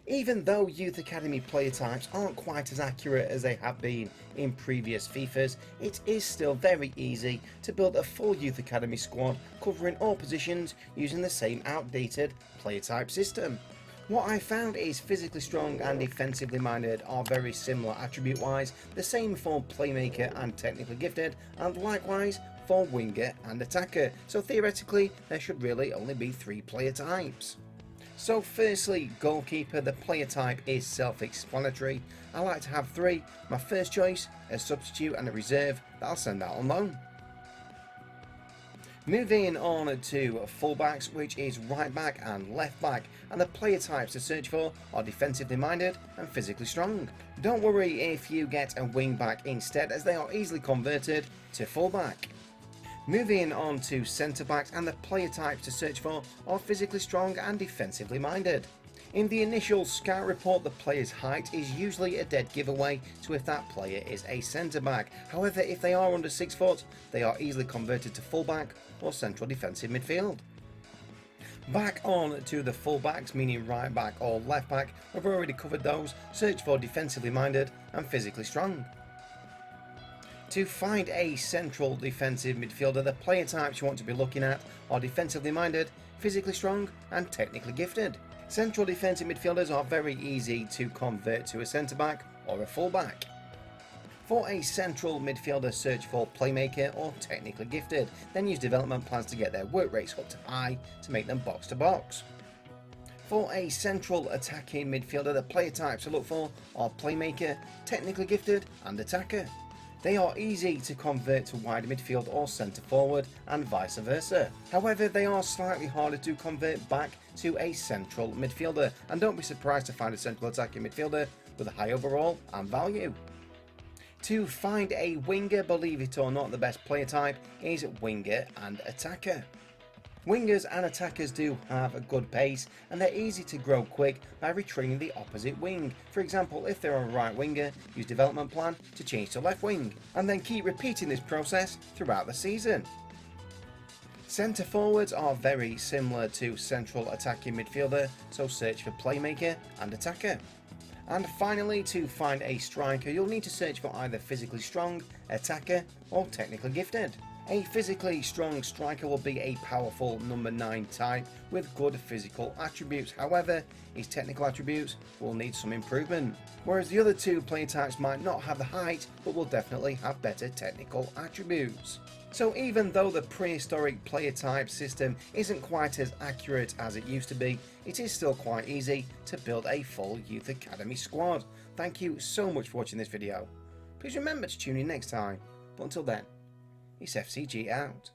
Even though Youth Academy player types aren't quite as accurate as they have been in previous FIFAs, it is still very easy to build a full Youth Academy squad covering all positions using the same outdated player type system. What I found is physically strong and defensively minded are very similar attribute wise, the same for playmaker and technically gifted, and likewise for winger and attacker, so theoretically there should really only be 3 player types. So firstly, goalkeeper, the player type is self-explanatory. I like to have 3, my first choice, a substitute and a reserve that I'll send out on loan. Moving on to fullbacks, which is right back and left back, and the player types to search for are defensively minded and physically strong. Don't worry if you get a wing back instead, as they are easily converted to fullback. Moving on to centre backs, and the player types to search for are physically strong and defensively minded. In the initial scout report, the player's height is usually a dead giveaway to if that player is a centre back. However, if they are under 6 foot, they are easily converted to fullback or central defensive midfield. Back on to the fullbacks, meaning right back or left back. We've already covered those. Search for defensively minded and physically strong. To find a central defensive midfielder, the player types you want to be looking at are defensively minded, physically strong and technically gifted. Central defensive midfielders are very easy to convert to a centre back or a full back. For a central midfielder, search for playmaker or technically gifted, then use development plans to get their work rates up to high to make them box to box. For a central attacking midfielder, the player types to look for are playmaker, technically gifted and attacker. They are easy to convert to wide midfield or centre forward and vice versa. However, they are slightly harder to convert back to a central midfielder, and don't be surprised to find a central attacking midfielder with a high overall and value. To find a winger, believe it or not, the best player type is winger and attacker. Wingers and attackers do have a good pace, and they're easy to grow quick by retraining the opposite wing. For example, if they're a right winger, use development plan to change to left wing, and then keep repeating this process throughout the season. Centre forwards are very similar to central attacking midfielder, so search for playmaker and attacker. And finally, to find a striker, you'll need to search for either physically strong, attacker or technically gifted. A physically strong striker will be a powerful number 9 type with good physical attributes. However, his technical attributes will need some improvement. Whereas the other 2 player types might not have the height, but will definitely have better technical attributes. So even though the prehistoric player type system isn't quite as accurate as it used to be, it is still quite easy to build a full Youth Academy squad. Thank you so much for watching this video. Please remember to tune in next time. But until then, it's FCG out.